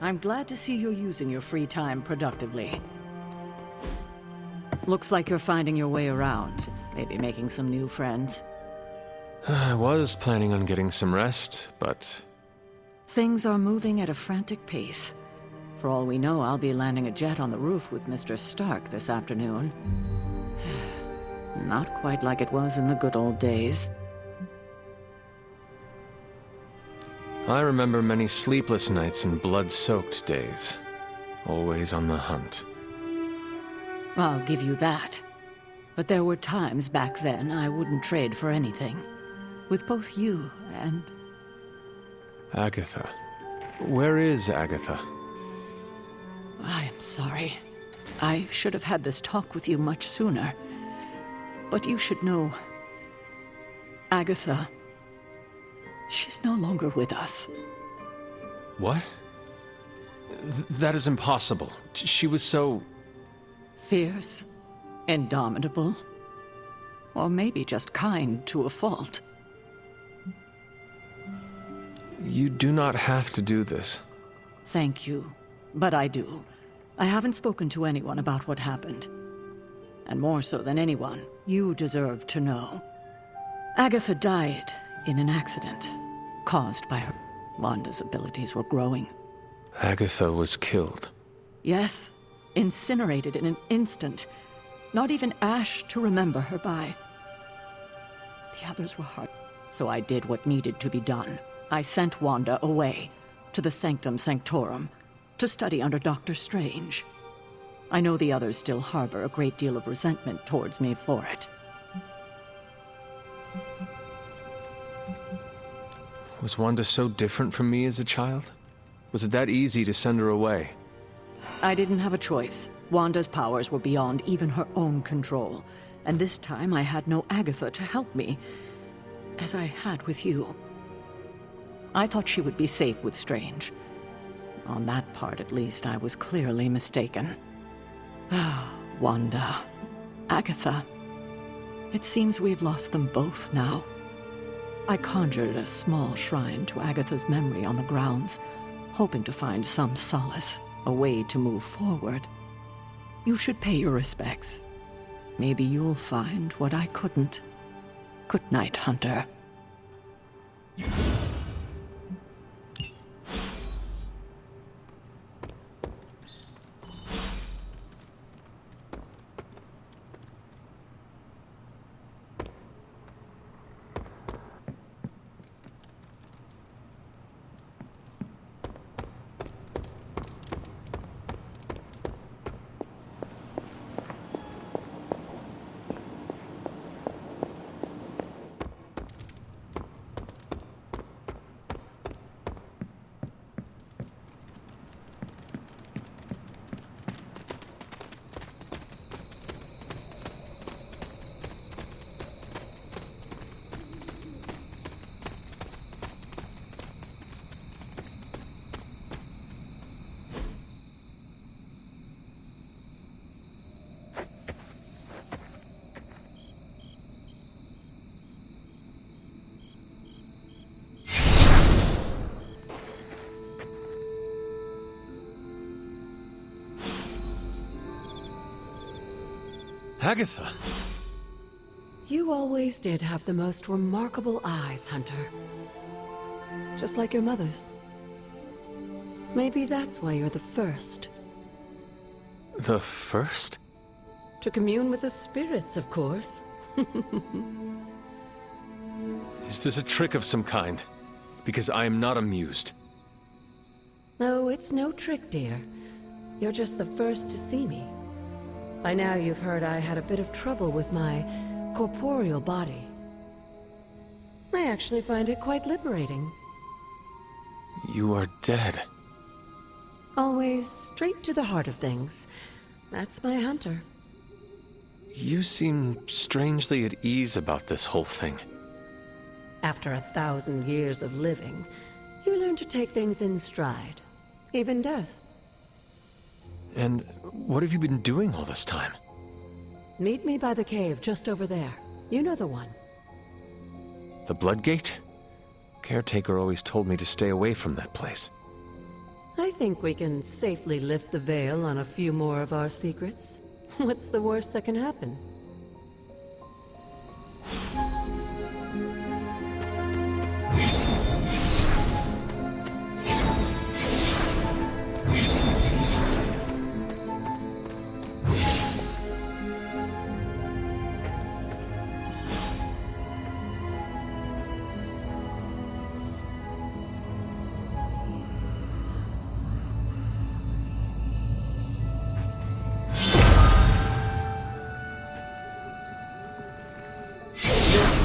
I'm glad to see you're using your free time productively. Looks like you're finding your way around, maybe making some new friends. I was planning on getting some rest, but... Things are moving at a frantic pace. For all we know, I'll be landing a jet on the roof with Mr. Stark this afternoon. Not quite like it was in the good old days. I remember many sleepless nights and blood-soaked days. Always on the hunt. I'll give you that. But there were times back then I wouldn't trade for anything. With both you and... Agatha. Where is Agatha? I am sorry. I should have had this talk with you much sooner. But you should know... Agatha... She's no longer with us. What? That is impossible. She was so... Fierce, indomitable, or maybe just kind to a fault. You do not have to do this. Thank you, but I do. I haven't spoken to anyone about what happened. And more so than anyone, you deserve to know. Agatha died in an accident, caused by her. Wanda's abilities were growing. Agatha was killed. Yes, incinerated in an instant. Not even ash to remember her by. The others were hard, so I did what needed to be done. I sent Wanda away, to the Sanctum Sanctorum, to study under Dr. Strange. I know the others still harbor a great deal of resentment towards me for it. Was Wanda so different from me as a child? Was it that easy to send her away? I didn't have a choice. Wanda's powers were beyond even her own control. And this time I had no Agatha to help me, as I had with you. I thought she would be safe with Strange. On that part, at least, I was clearly mistaken. Ah, Wanda. Agatha. It seems we've lost them both now. I conjured a small shrine to Agatha's memory on the grounds, hoping to find some solace, a way to move forward. You should pay your respects. Maybe you'll find what I couldn't. Good night, Hunter. Agatha! You always did have the most remarkable eyes, Hunter. Just like your mother's. Maybe that's why you're the first. The first? To commune with the spirits, of course. Is this a trick of some kind? Because I am not amused. No, it's no trick, dear. You're just the first to see me. By now you've heard I had a bit of trouble with my corporeal body. I actually find it quite liberating. You are dead. Always straight to the heart of things. That's my Hunter. You seem strangely at ease about this whole thing. After 1,000 years of living, you learn to take things in stride. Even death. And what have you been doing all this time? Meet me by the cave just over there. You know the one. The Blood Gate? Caretaker always told me to stay away from that place. I think we can safely lift the veil on a few more of our secrets. What's the worst that can happen?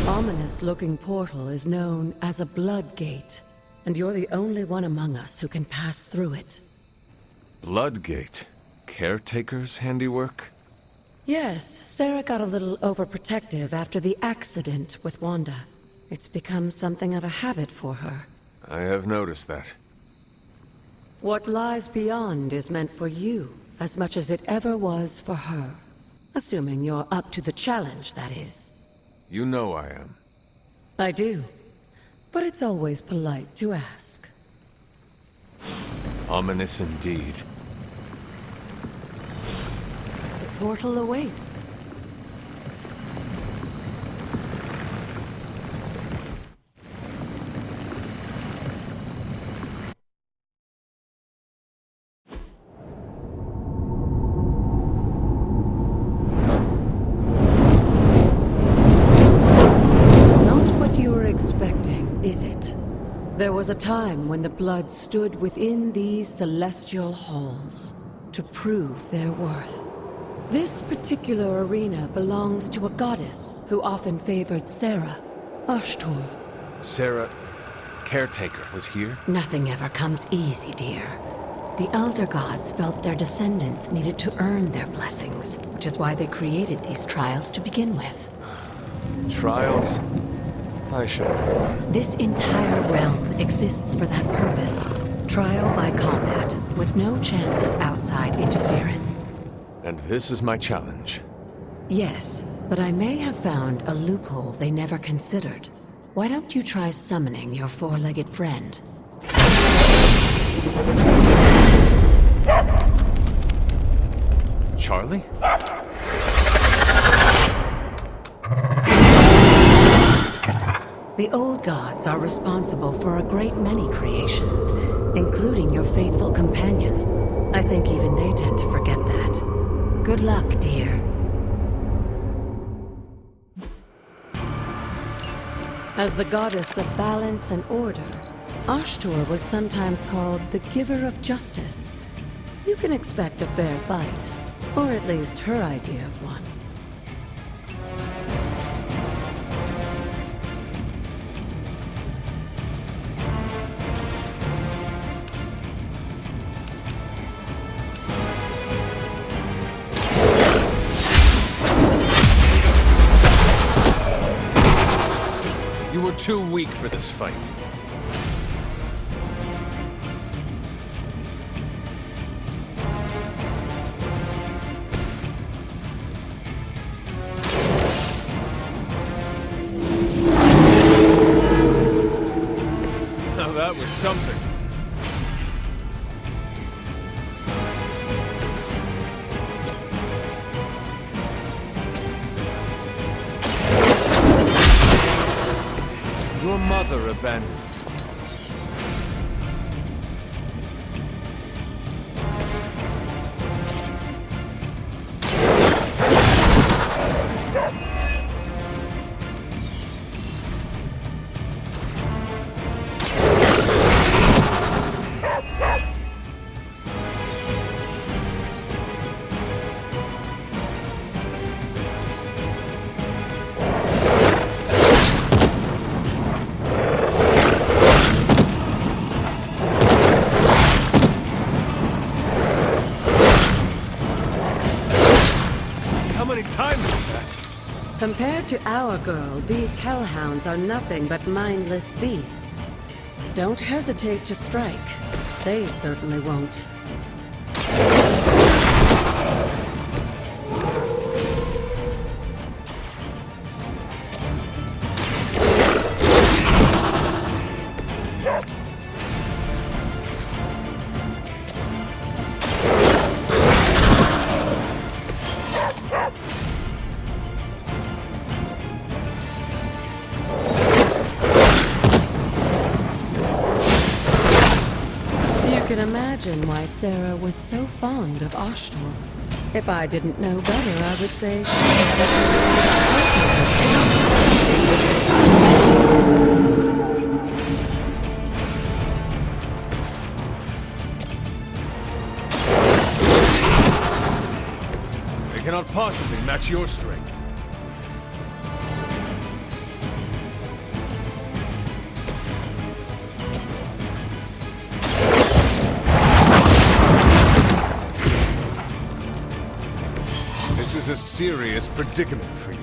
Ominous-looking portal is known as a blood gate, and you're the only one among us who can pass through it. Bloodgate? Caretaker's handiwork? Yes, Sarah got a little overprotective after the accident with Wanda. It's become something of a habit for her. I have noticed that. What lies beyond is meant for you, as much as it ever was for her. Assuming you're up to the challenge, that is. You know I am. I do. But it's always polite to ask. Ominous indeed. The portal awaits. Is it? There was a time when the blood stood within these celestial halls to prove their worth. This particular arena belongs to a goddess who often favored Sarah, Ashtur. Sarah, caretaker, was here? Nothing ever comes easy, dear. The Elder Gods felt their descendants needed to earn their blessings, which is why they created these trials to begin with. Trials? I should. This entire realm exists for that purpose. Trial by combat, with no chance of outside interference. And this is my challenge. Yes, but I may have found a loophole they never considered. Why don't you try summoning your four-legged friend? Charlie? The old gods are responsible for a great many creations, including your faithful companion. I think even they tend to forget that. Good luck, dear. As the goddess of balance and order, Ashtur was sometimes called the giver of justice. You can expect a fair fight, or at least her idea of one. You were too weak for this fight. Now that was something. Your mother abandoned you. How many times is that? Compared to our girl, these hellhounds are nothing but mindless beasts. Don't hesitate to strike. They certainly won't. imagine why Sarah was so fond of Ashtor. If I didn't know better, I would say she They cannot possibly match your strength. This is a serious predicament for you.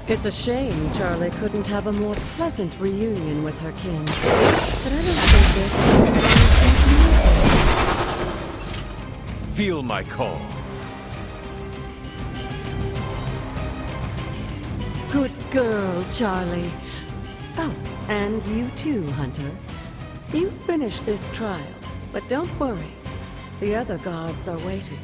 It's a shame Charlie couldn't have a more pleasant reunion with her kin. But I don't think this... Feel my call. Good girl, Charlie. Oh, and you too, Hunter. You finished this trial, but don't worry. The other gods are waiting.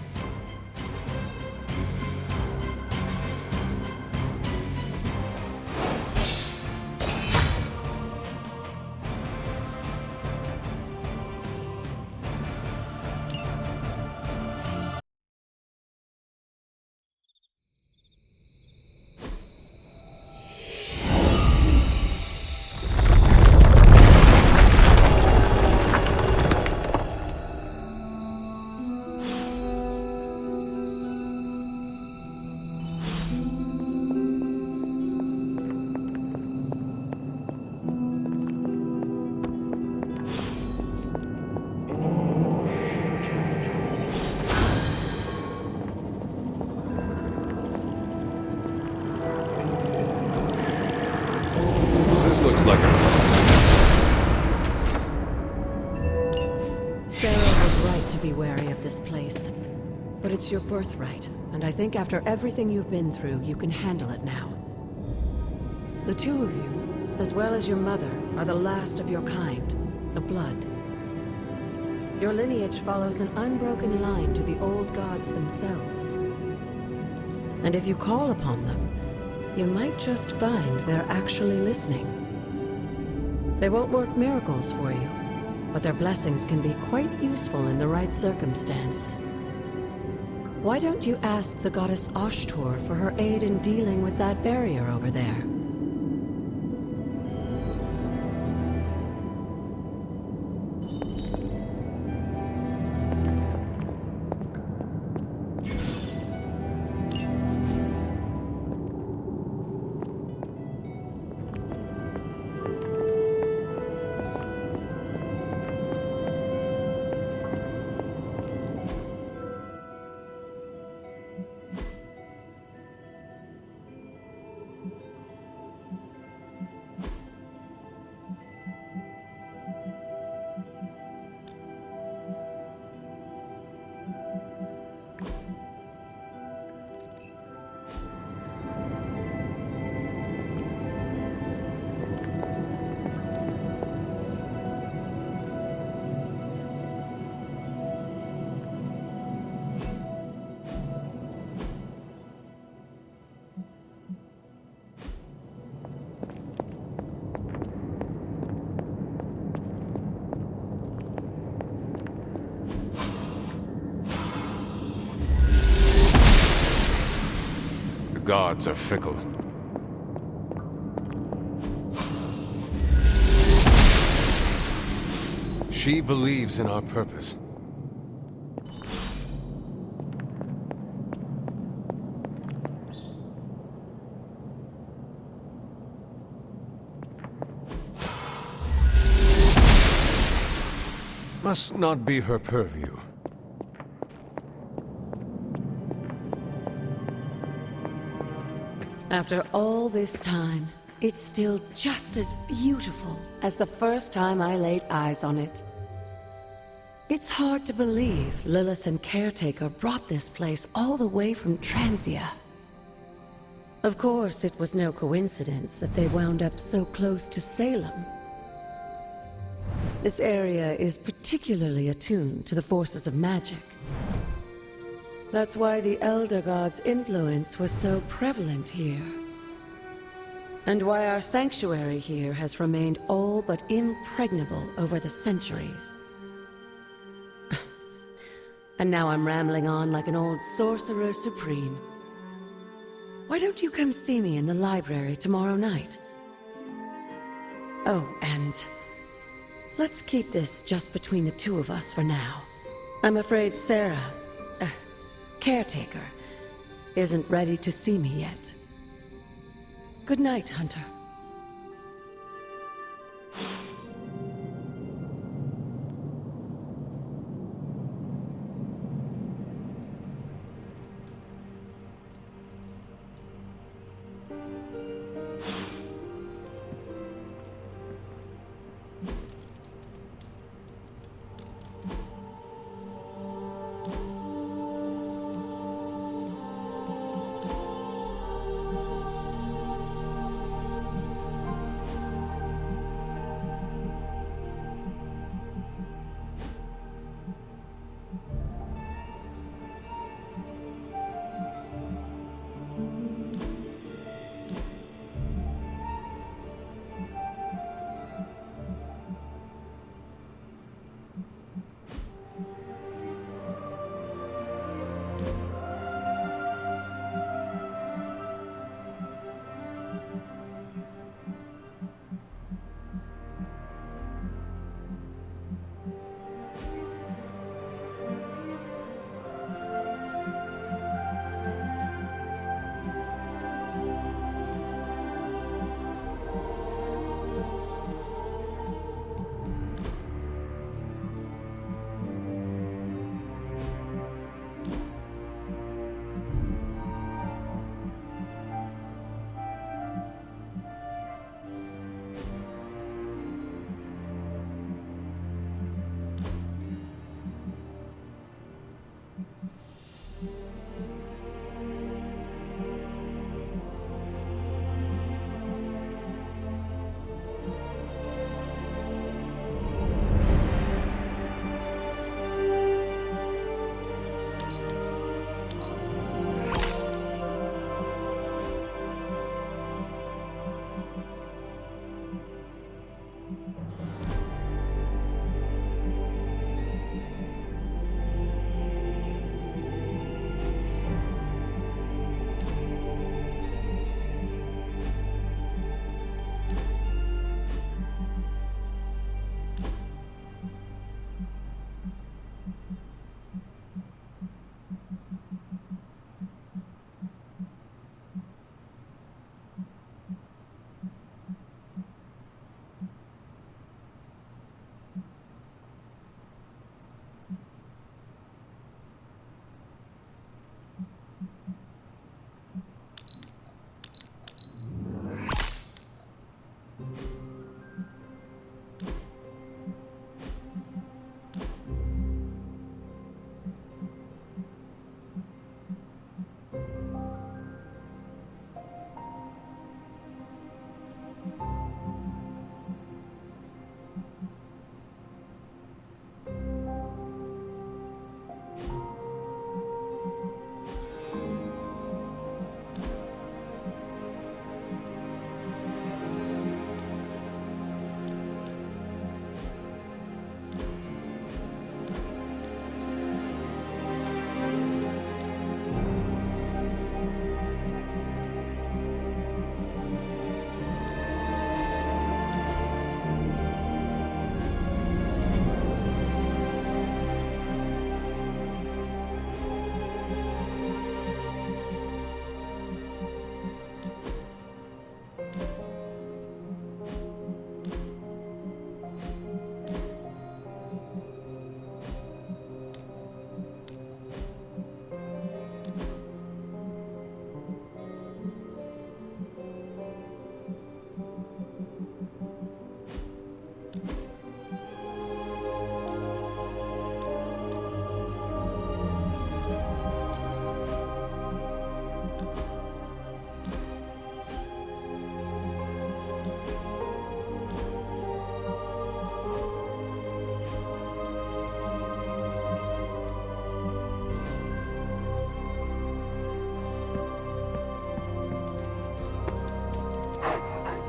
This looks like a... Sarah was right to be wary of this place. But it's your birthright, and I think after everything you've been through, you can handle it now. The two of you, as well as your mother, are the last of your kind, the Blood. Your lineage follows an unbroken line to the old gods themselves. And if you call upon them, you might just find they're actually listening. They won't work miracles for you, but their blessings can be quite useful in the right circumstance. Why don't you ask the goddess Ashtor for her aid in dealing with that barrier over there? Gods are fickle. She believes in our purpose. Must not be her purview. After all this time, it's still just as beautiful as the first time I laid eyes on it. It's hard to believe Lilith and Caretaker brought this place all the way from Transia. Of course, it was no coincidence that they wound up so close to Salem. This area is particularly attuned to the forces of magic. That's why the Elder God's influence was so prevalent here. And why our sanctuary here has remained all but impregnable over the centuries. And now I'm rambling on like an old sorcerer supreme. Why don't you come see me in the library tomorrow night? Oh, and let's keep this just between the two of us for now. I'm afraid Sarah, caretaker, isn't ready to see me yet. Good night, Hunter.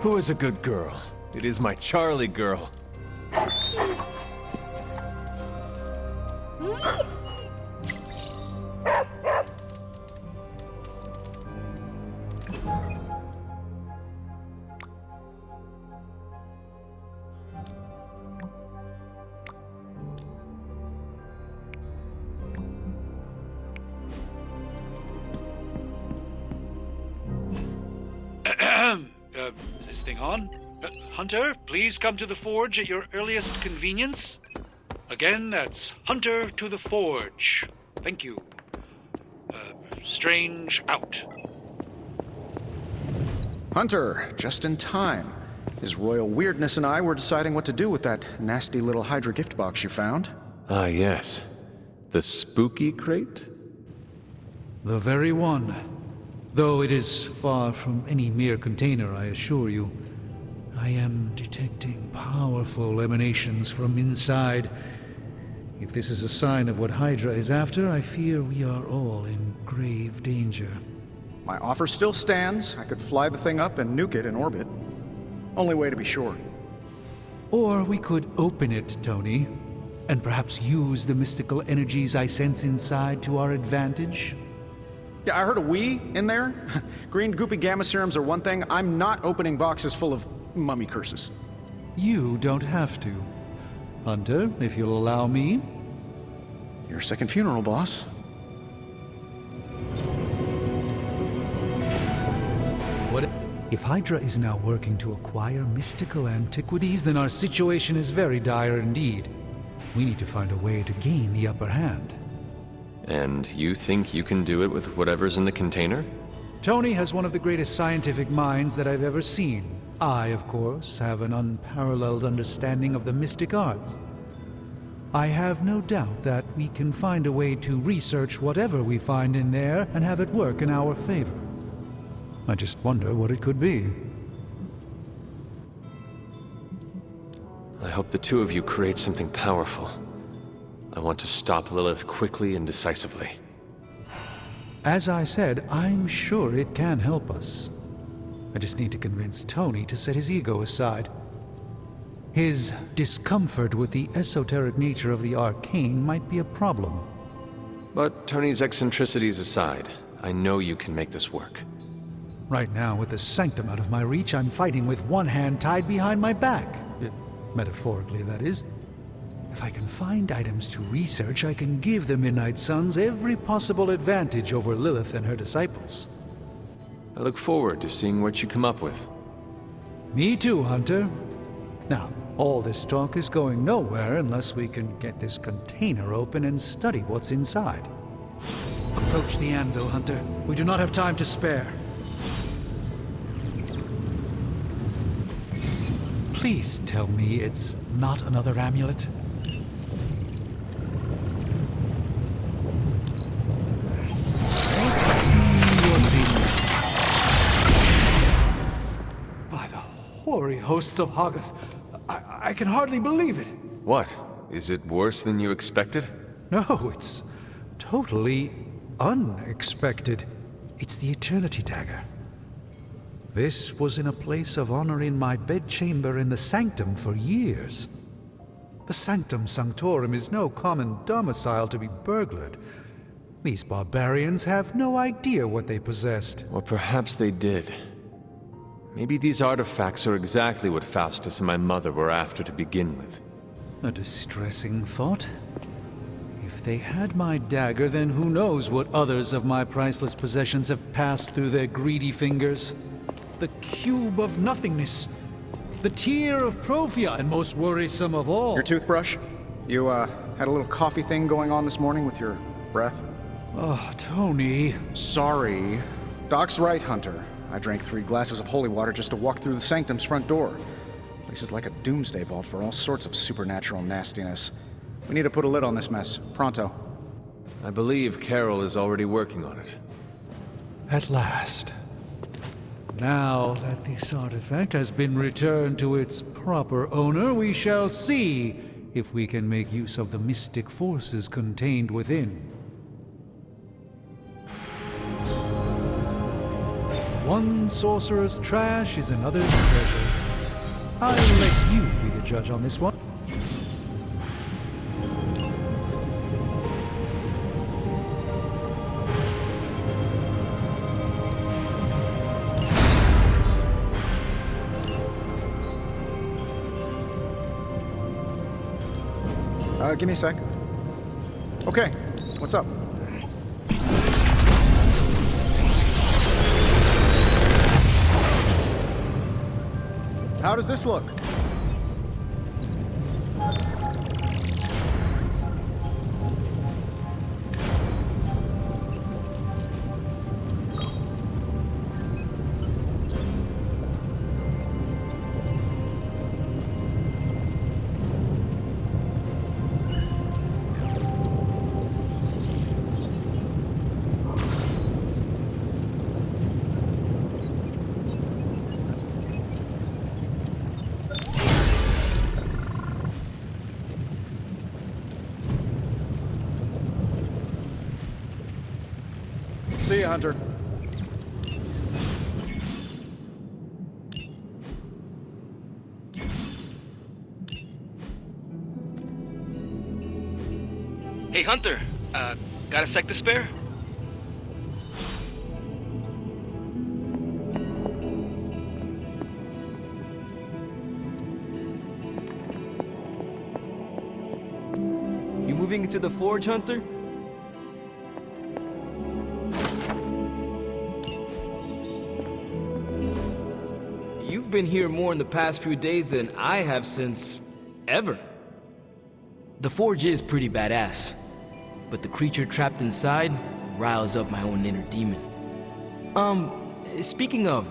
Who is a good girl? It is my Charlie girl. Is this thing on? Hunter, please come to the forge at your earliest convenience. Again, that's Hunter to the forge. Thank you. Strange out. Hunter, just in time. His royal weirdness and I were deciding what to do with that nasty little Hydra gift box you found. Ah, yes. The spooky crate? The very one. Though it is far from any mere container, I assure you. I am detecting powerful emanations from inside. If this is a sign of what Hydra is after, I fear we are all in grave danger. My offer still stands. I could fly the thing up and nuke it in orbit. Only way to be sure. Or we could open it, Tony, and perhaps use the mystical energies I sense inside to our advantage. Yeah, I heard a we in there. Green goopy gamma serums are one thing. I'm not opening boxes full of mummy curses. You don't have to. Hunter, if you'll allow me. Your second funeral, boss. What if Hydra is now working to acquire mystical antiquities, then our situation is very dire indeed. We need to find a way to gain the upper hand. And you think you can do it with whatever's in the container? Tony has one of the greatest scientific minds that I've ever seen. I, of course, have an unparalleled understanding of the mystic arts. I have no doubt that we can find a way to research whatever we find in there and have it work in our favor. I just wonder what it could be. I hope the two of you create something powerful. I want to stop Lilith quickly and decisively. As I said, I'm sure it can help us. I just need to convince Tony to set his ego aside. His discomfort with the esoteric nature of the arcane might be a problem. But Tony's eccentricities aside, I know you can make this work. Right now, with the sanctum out of my reach, I'm fighting with one hand tied behind my back. Metaphorically, that is. If I can find items to research, I can give the Midnight Suns every possible advantage over Lilith and her disciples. I look forward to seeing what you come up with. Me too, Hunter. Now, all this talk is going nowhere unless we can get this container open and study what's inside. Approach the anvil, Hunter. We do not have time to spare. Please tell me it's not another amulet. By the hoary hosts of Hoggoth, I can hardly believe it. What? Is it worse than you expected? No, it's totally unexpected. It's the Eternity Dagger. This was in a place of honor in my bedchamber in the Sanctum for years. The Sanctum Sanctorum is no common domicile to be burglared. These barbarians have no idea what they possessed. Or perhaps they did. Maybe these artifacts are exactly what Faustus and my mother were after to begin with. A distressing thought. If they had my dagger, then who knows what others of my priceless possessions have passed through their greedy fingers. The cube of nothingness. The tear of Profia, and most worrisome of all. Your toothbrush? You, had a little coffee thing going on this morning with your breath? Oh, Tony. Sorry. Doc's right, Hunter. I drank 3 glasses of holy water just to walk through the Sanctum's front door. This is like a doomsday vault for all sorts of supernatural nastiness. We need to put a lid on this mess. Pronto. I believe Carol is already working on it. At last. Now that this artifact has been returned to its proper owner, we shall see if we can make use of the mystic forces contained within. One sorcerer's trash is another's treasure. I'll let you be the judge on this one. Give me a sec. Okay, what's up? How does this look? See ya, Hunter. Hey, Hunter. Got a sec to spare? You moving into the forge, Hunter? You've been here more in the past few days than I have since ever. The forge is pretty badass, but the creature trapped inside riles up my own inner demon. Speaking of,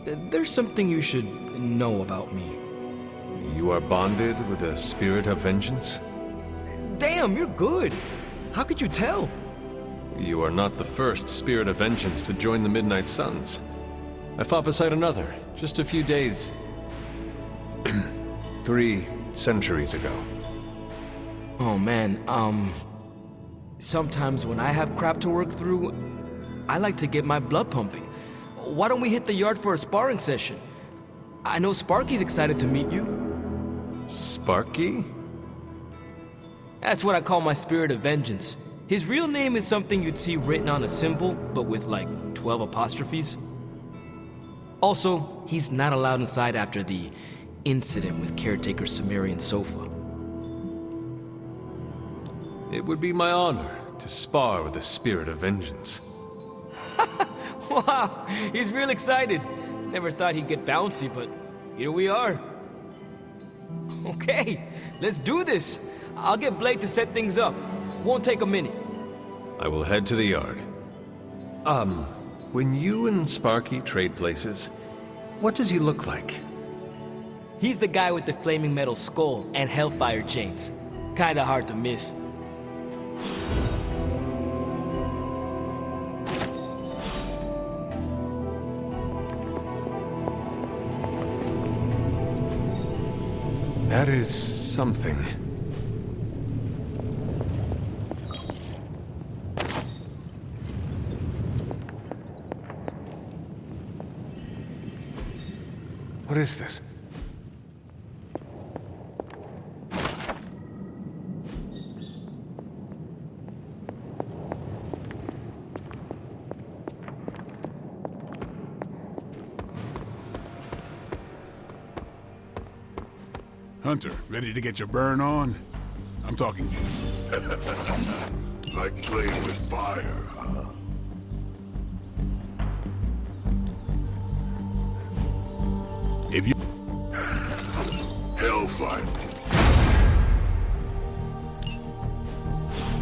there's something you should know about me. You are bonded with a spirit of vengeance? Damn, you're good. How could you tell? You are not the first spirit of vengeance to join the Midnight Suns. I fought beside another, just a few days... 3 centuries ago. Oh man, sometimes when I have crap to work through, I like to get my blood pumping. Why don't we hit the yard for a sparring session? I know Sparky's excited to meet you. Sparky? That's what I call my spirit of vengeance. His real name is something you'd see written on a symbol, but with like 12 apostrophes. Also, he's not allowed inside after the incident with caretaker Sumerian Sofa. It would be my honor to spar with the spirit of vengeance. Wow, he's real excited. Never thought he'd get bouncy, but here we are. Okay, let's do this. I'll get Blake to set things up. Won't take a minute. I will head to the yard. When you and Sparky trade places, what does he look like? He's the guy with the flaming metal skull and hellfire chains. Kinda hard to miss. That is something. What is this? Hunter, ready to get your burn on? I'm talking... Like playing with fire, huh? If you... Hellfire.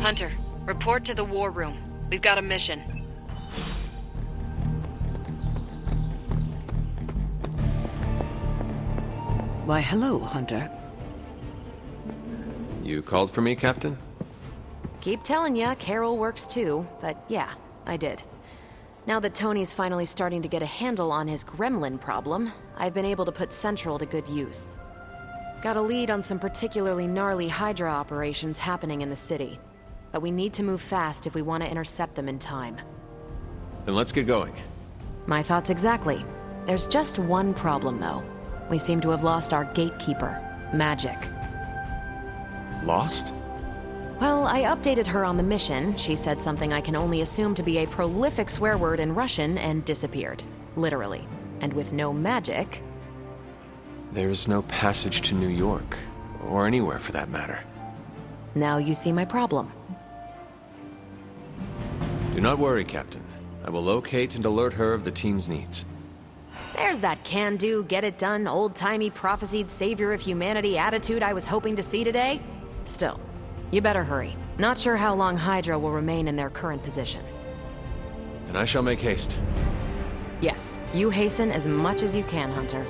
Hunter, report to the war room. We've got a mission. Why, hello, Hunter. You called for me, Captain? Keep telling ya, Carol works too, but yeah, I did. Now that Tony's finally starting to get a handle on his gremlin problem, I've been able to put Central to good use. Got a lead on some particularly gnarly Hydra operations happening in the city. But we need to move fast if we want to intercept them in time. Then let's get going. My thoughts exactly. There's just one problem, though. We seem to have lost our gatekeeper, Magic. Lost? Well, I updated her on the mission. She said something I can only assume to be a prolific swear word in Russian and disappeared. Literally. And with no magic... There's no passage to New York, or anywhere for that matter. Now you see my problem. Do not worry, Captain. I will locate and alert her of the team's needs. There's that can-do, get-it-done, old-timey prophesied savior of humanity attitude I was hoping to see today. Still, you better hurry. Not sure how long Hydra will remain in their current position. And I shall make haste. Yes, you hasten as much as you can, Hunter.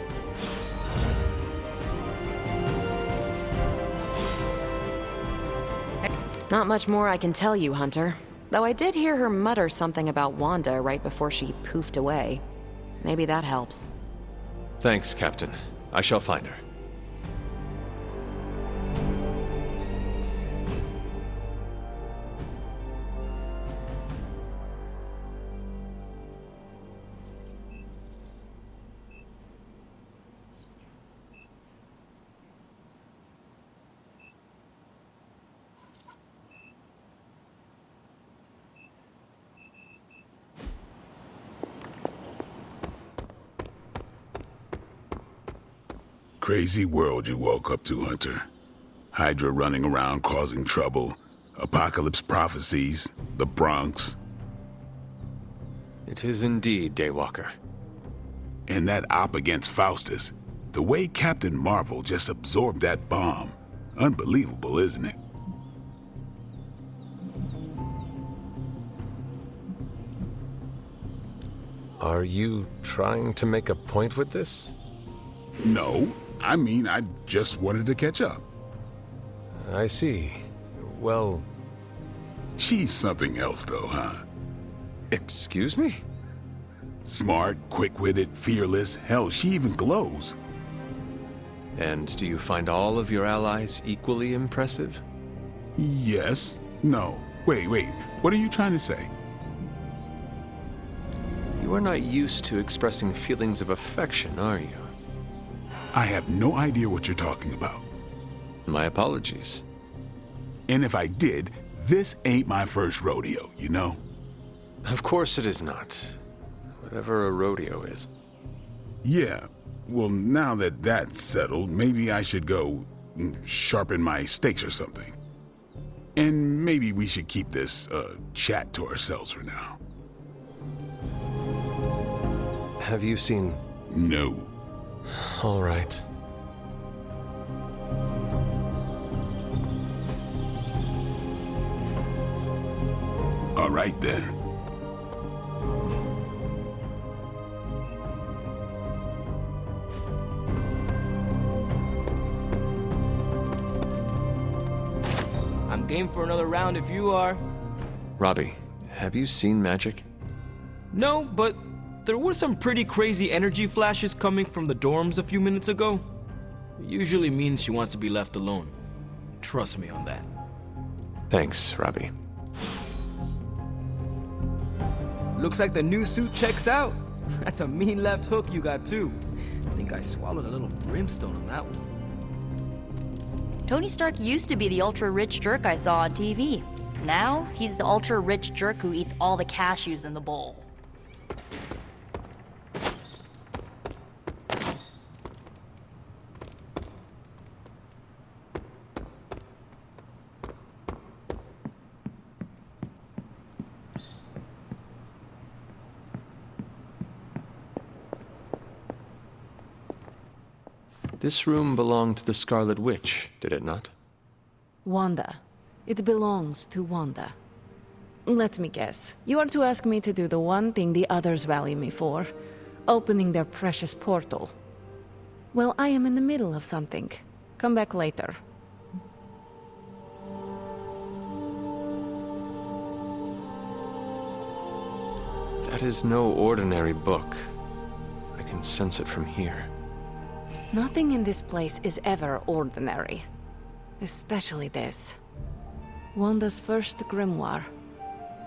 Not much more I can tell you, Hunter. Though I did hear her mutter something about Wanda right before she poofed away. Maybe that helps. Thanks, Captain. I shall find her. Crazy world you woke up to, Hunter. Hydra running around causing trouble, apocalypse prophecies, the Bronx. It is indeed, Daywalker. And that op against Faustus. The way Captain Marvel just absorbed that bomb. Unbelievable, isn't it? Are you trying to make a point with this? No, I mean, I just wanted to catch up. I see. Well... She's something else, though, huh? Excuse me? Smart, quick-witted, fearless. Hell, she even glows. And do you find all of your allies equally impressive? Yes. No. Wait. What are you trying to say? You are not used to expressing feelings of affection, are you? I have no idea what you're talking about. My apologies. And if I did, this ain't my first rodeo, you know? Of course it is not. Whatever a rodeo is. Yeah. Well, now that that's settled, maybe I should go sharpen my stakes or something. And maybe we should keep this chat to ourselves for now. Have you seen... No. All right. All right, then. I'm game for another round if you are. Robbie, have you seen Magic? No, but there were some pretty crazy energy flashes coming from the dorms a few minutes ago. It usually means she wants to be left alone. Trust me on that. Thanks, Robbie. Looks like the new suit checks out. That's a mean left hook you got too. I think I swallowed a little brimstone on that one. Tony Stark used to be the ultra-rich jerk I saw on TV. Now, he's the ultra-rich jerk who eats all the cashews in the bowl. This room belonged to the Scarlet Witch, did it not? Wanda. It belongs to Wanda. Let me guess. You are to ask me to do the one thing the others value me for. Opening their precious portal. Well, I am in the middle of something. Come back later. That is no ordinary book. I can sense it from here. Nothing in this place is ever ordinary. Especially this. Wanda's first grimoire.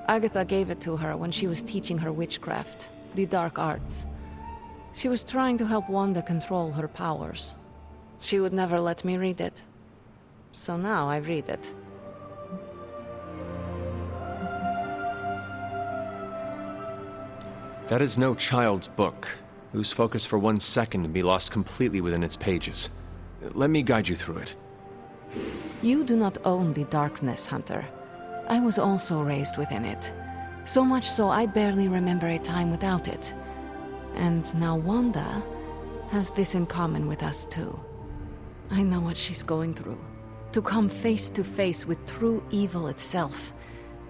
Agatha gave it to her when she was teaching her witchcraft. the dark arts. She was trying to help Wanda control her powers. She would never let me read it. So now I read it. That is no child's book. Lose focus for 1 second and be lost completely within its pages. Let me guide you through it. You do not own the darkness, Hunter. I was also raised within it. So much so I barely remember a time without it. And now Wanda has this in common with us too. I know what she's going through. To come face to face with true evil itself.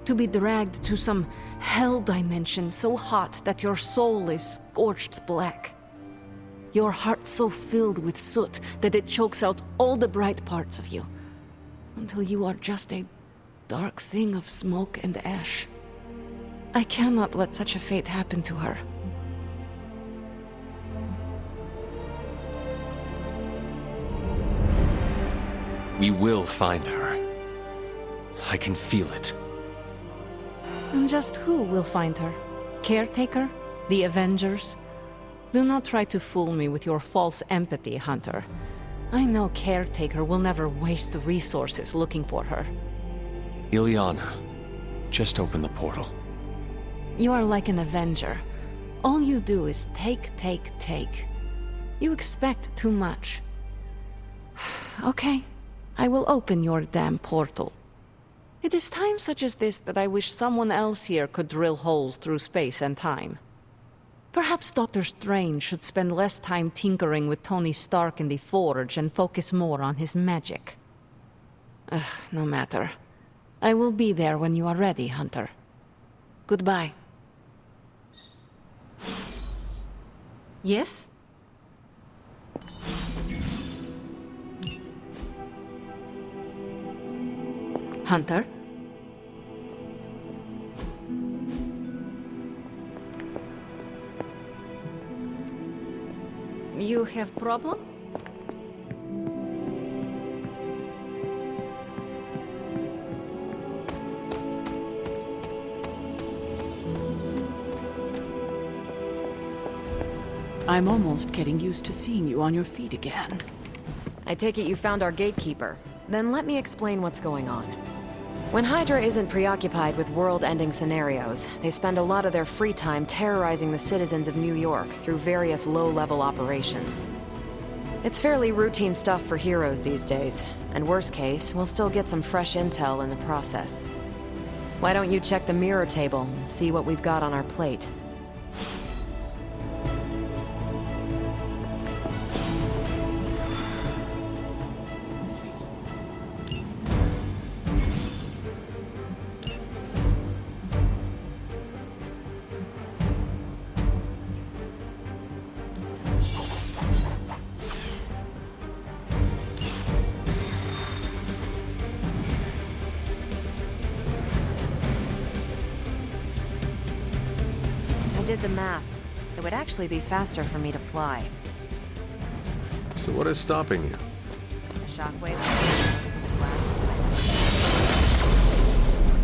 To be dragged to some hell dimension so hot that your soul is scorched black. Your heart so filled with soot that it chokes out all the bright parts of you. Until you are just a dark thing of smoke and ash. I cannot let such a fate happen to her. We will find her. I can feel it. And just who will find her? Caretaker? The Avengers? Do not try to fool me with your false empathy, Hunter. I know Caretaker will never waste the resources looking for her. Ileana, just open the portal. You are like an Avenger. All you do is take. You expect too much. Okay, I will open your damn portal. It is times such as this that I wish someone else here could drill holes through space and time. Perhaps Doctor Strange should spend less time tinkering with Tony Stark in the Forge and focus more on his magic. No matter. I will be there when you are ready, Hunter. Goodbye. Yes? Hunter? You have problem? I'm almost getting used to seeing you on your feet again. I take it you found our gatekeeper. Then let me explain what's going on. When Hydra isn't preoccupied with world-ending scenarios, they spend a lot of their free time terrorizing the citizens of New York through various low-level operations. It's fairly routine stuff for heroes these days, and worst case, we'll still get some fresh intel in the process. Why don't you check the mirror table and see what we've got on our plate? Did the math. It would actually be faster for me to fly. So what is stopping you? A shockwave. I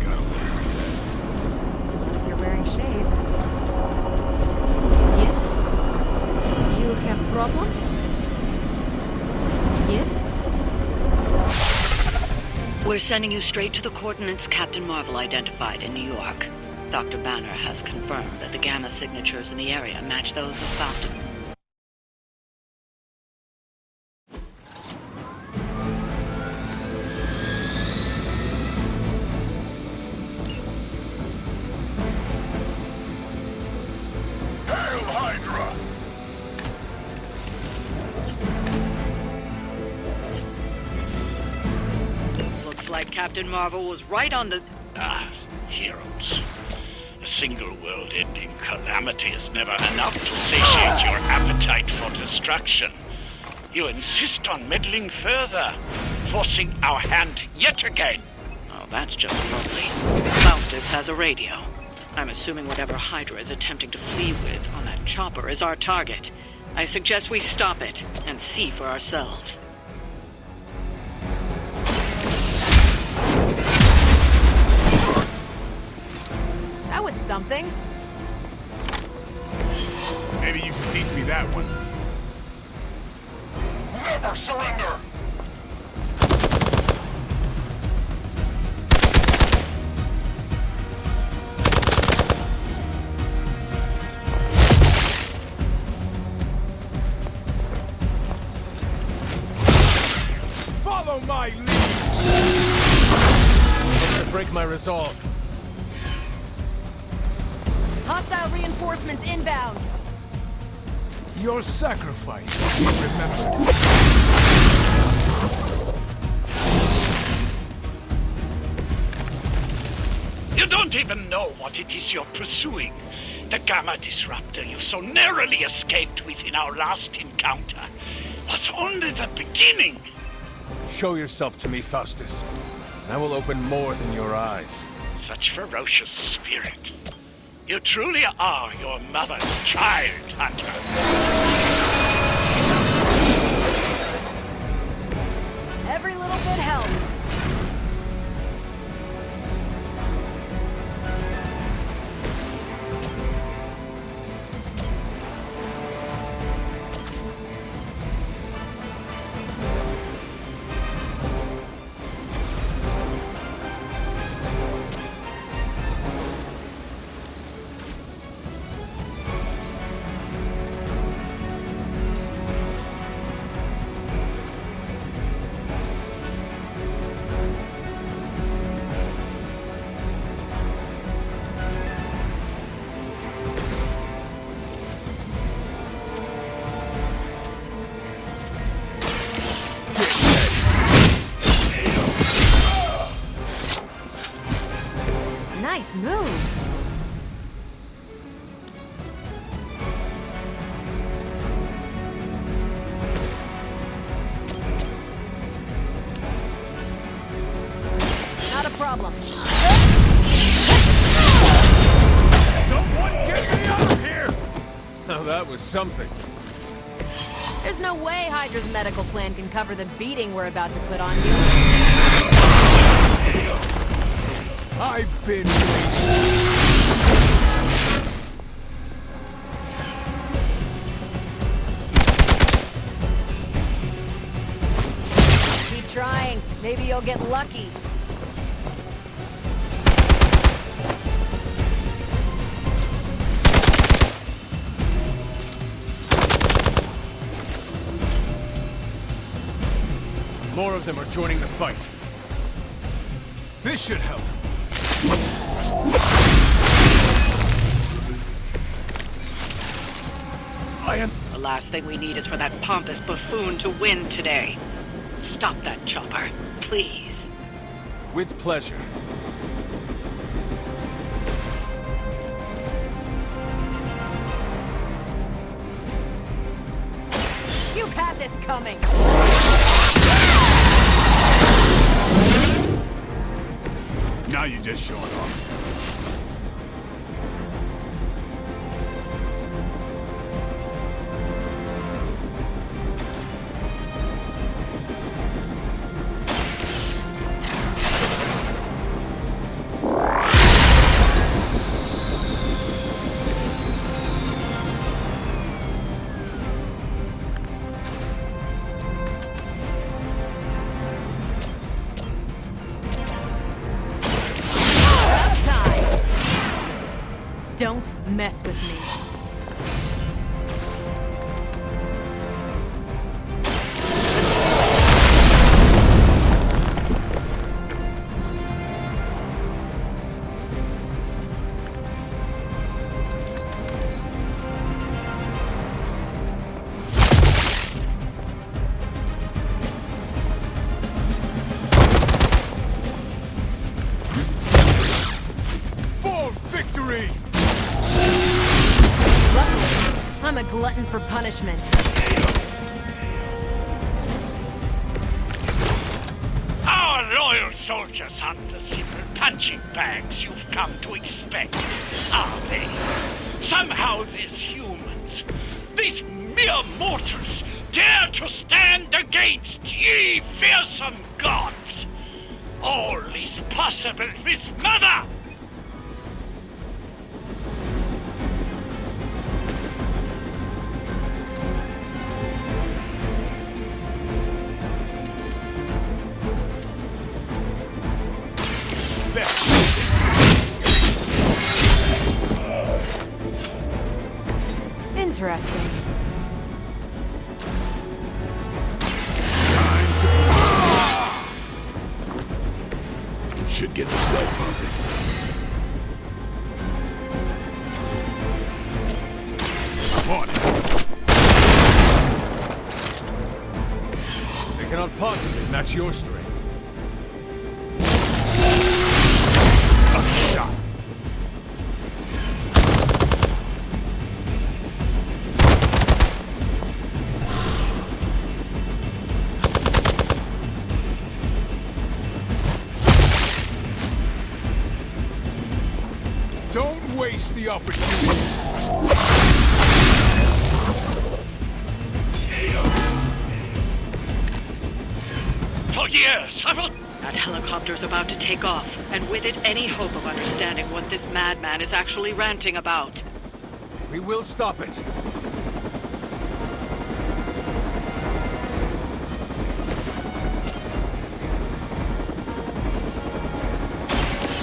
kinda wanna see that. If you're wearing shades. Yes? You have problem? Yes? We're sending you straight to the coordinates Captain Marvel identified in New York. Dr. Banner has confirmed that the gamma signatures in the area match those of Falcon. Hail Hydra! Looks like Captain Marvel was right on the... Heroes. A single world-ending calamity is never enough to satiate your appetite for destruction. You insist on meddling further, forcing our hand yet again. Oh, that's just lovely. Faustus has a radio. I'm assuming whatever Hydra is attempting to flee with on that chopper is our target. I suggest we stop it and see for ourselves. That was something. Maybe you should teach me that one. Never surrender! Follow my lead! To break my resolve. Hostile reinforcements inbound. Your sacrifice, remember. You don't even know what it is you're pursuing. The Gamma Disruptor you so narrowly escaped with in our last encounter was only the beginning. Show yourself to me, Faustus. I will open more than your eyes. Such ferocious spirit. You truly are your mother's child, Hunter. Every little bit helps. Nice move. Not a problem. Someone get me out of here! Now that was something. There's no way Hydra's medical plan can cover the beating we're about to put on you. I've been Keep trying. Maybe you'll get lucky. More of them are joining the fight. This should help. The last thing we need is for that pompous buffoon to win today. Stop that chopper, please. With pleasure. You've had this coming. Now you're just showing off. Don't mess with me. Victory! I'm a glutton for punishment. Our loyal soldiers aren't the simple punching bags you've come to expect, are they? Somehow these humans, these mere mortals, dare to stand against ye fearsome gods. All is possible with Mother! pumping. I'm on it. They cannot possibly match your strength. A shot. Don't waste the opportunity. For years, I will... That helicopter's about to take off, and with it, any hope of understanding what this madman is actually ranting about. We will stop it.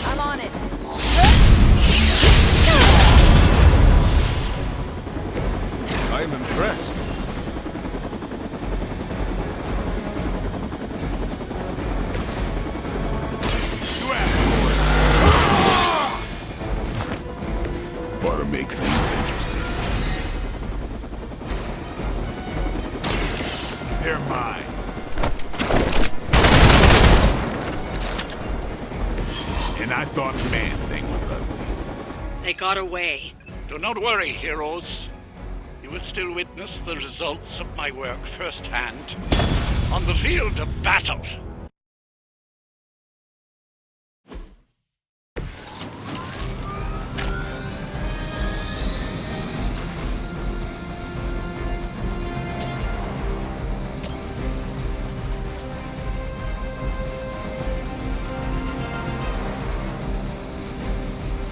I'm on it. I am impressed. You asked for it. Ought to make things interesting. They're mine. And I thought Man-Thing was ugly. They got away. Do not worry, heroes. You will still witness the results of my work firsthand on the field of battle.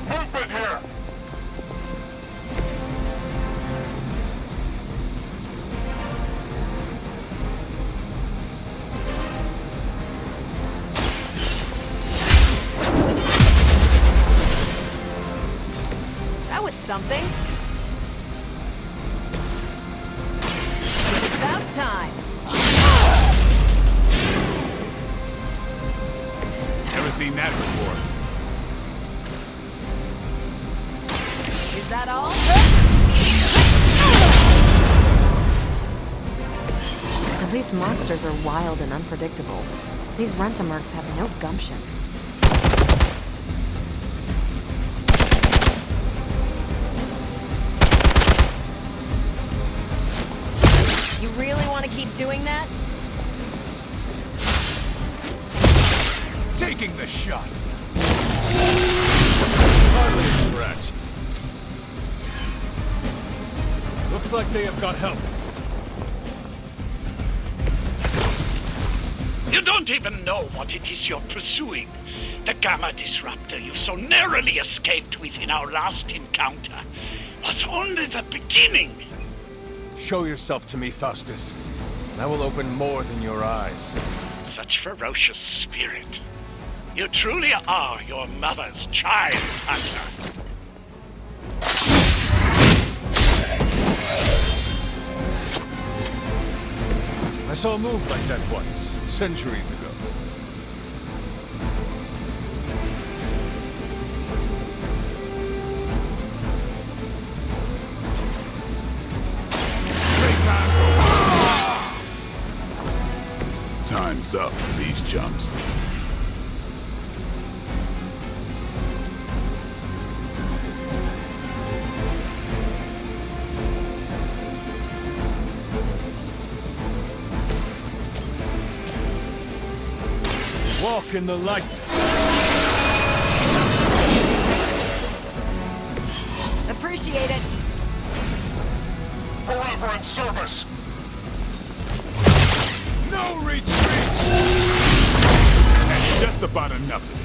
Movement here! That was something. It's about time. Never seen that before. Is that all? At least monsters are wild and unpredictable. These Rent-A-Mercs have no gumption. You really want to keep doing that? Taking the shot. Hardly a scratch. Looks like they have got help. You don't even know what it is you're pursuing. The Gamma Disruptor you so narrowly escaped with in our last encounter was only the beginning. Show yourself to me, Faustus, and I will open more than your eyes. Such ferocious spirit. You truly are your mother's child, Hunter. I saw a move like that once, centuries ago. Time's up for these chumps. Walk in the light. Appreciate it. Forever in service. No retreat! That's just about enough of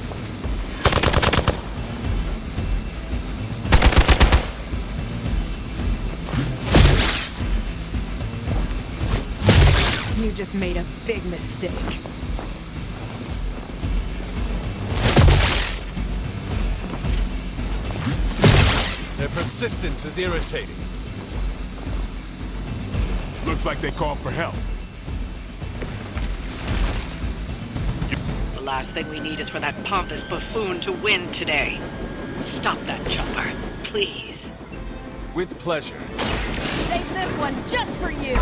You just made a big mistake. Their persistence is irritating. Looks like they called for help. The last thing we need is for that pompous buffoon to win today. Stop that chopper, please. With pleasure. Save this one just for you!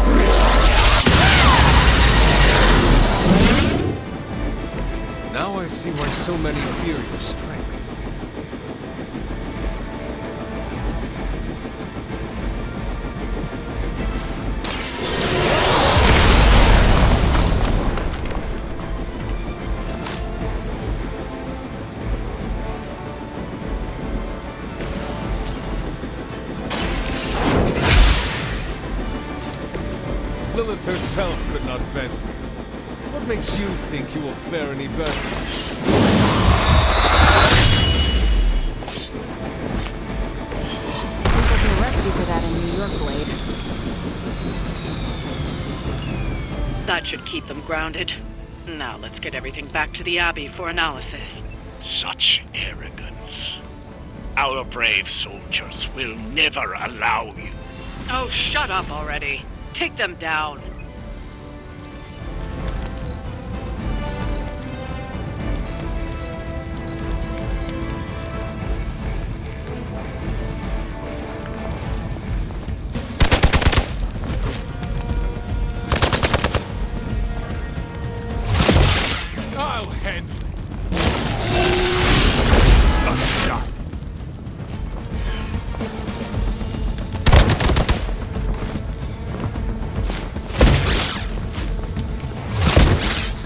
Now I see why so many fear your strength. Lilith herself could not best me. What makes you think you will fare any better? I think I can arrest you for that in New York, Blade. That should keep them grounded. Now let's get everything back to the Abbey for analysis. Such arrogance. Our brave soldiers will never allow you. Oh, shut up already. Take them down. I'll handle it.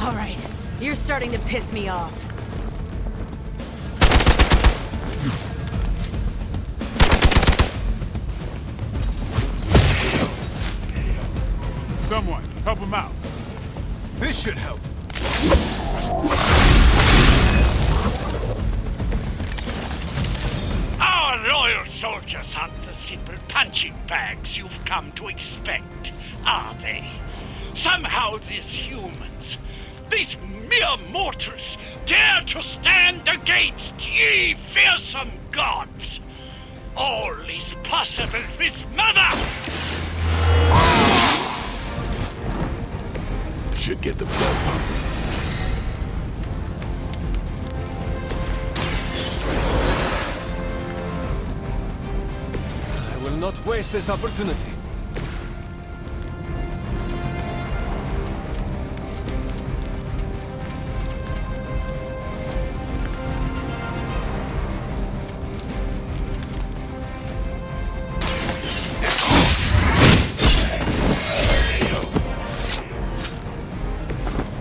All right, you're starting to piss me off. Someone, help him out. This should help. Our loyal soldiers aren't the simple punching bags you've come to expect, are they? Somehow these humans, these mere mortals, dare to stand against ye fearsome gods. All is possible with Mother! Should get the blood pumping. I will not waste this opportunity.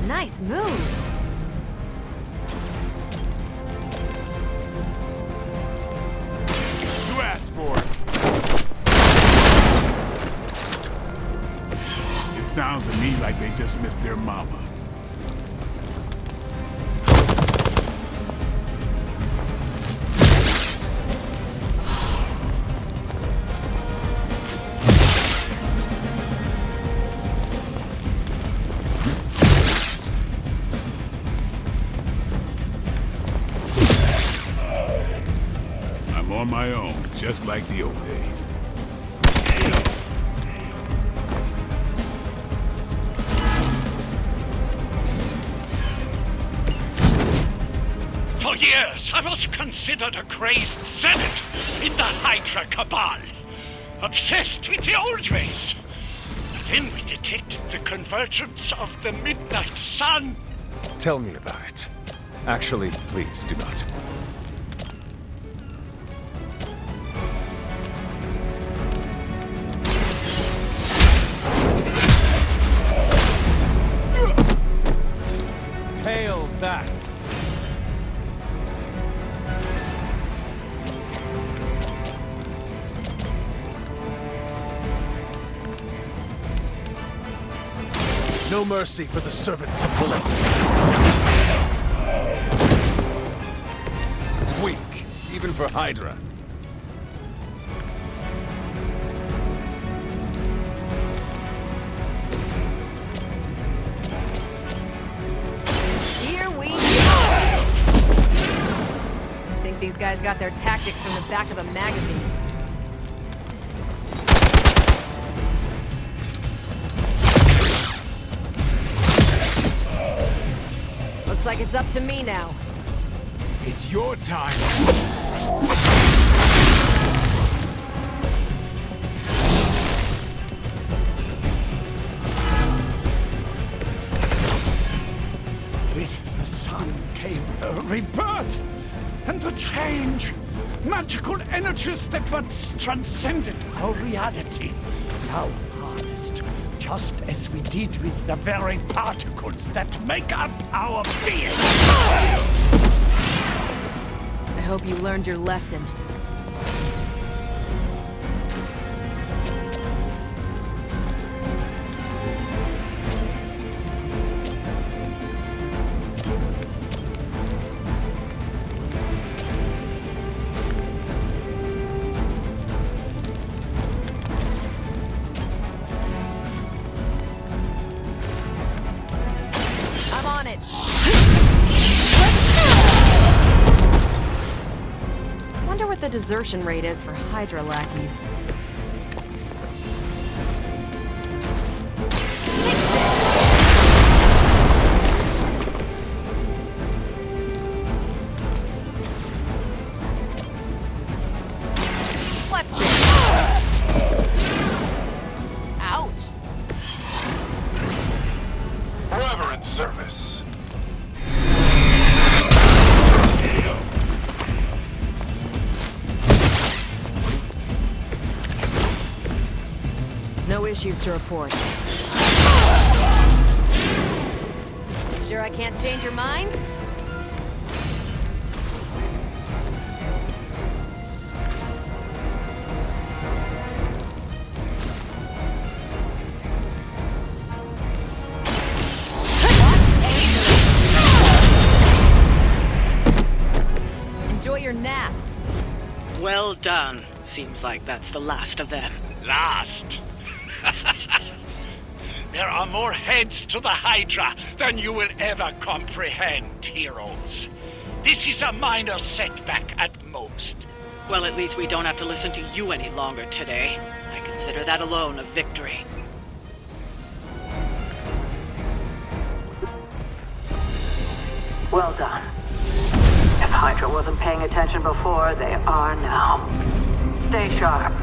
Nice move. You asked for it. It sounds to me like they just missed their mama. I'm on my own, just like the old days. For years, I was considered a crazed zealot in the Hydra Cabal, obsessed with the old ways. But then we detected the convergence of the Midnight Sun. Tell me about it. Actually, please do not. Hail that! No mercy for the servants of Lilith. Weak, even for Hydra. Here we go! Think these guys got their tactics from the back of a magazine. Looks like it's up to me now. It's your time. With the sun came a rebirth and a change. Magical energies that once transcended our reality, now harnessed, just as we did with the very particles that make up our being. I hope you learned your lesson. I'm on it. Wonder what the desertion rate is for Hydra lackeys. Watch this. Ouch. Forever in service. No issues to report. Sure I can't change your mind? Enjoy your nap. Well done. Seems like that's the last of them. Last? There are more heads to the Hydra than you will ever comprehend, heroes. This is a minor setback at most. Well, at least we don't have to listen to you any longer today. I consider that alone a victory. Well done. If Hydra wasn't paying attention before, they are now. Stay sharp.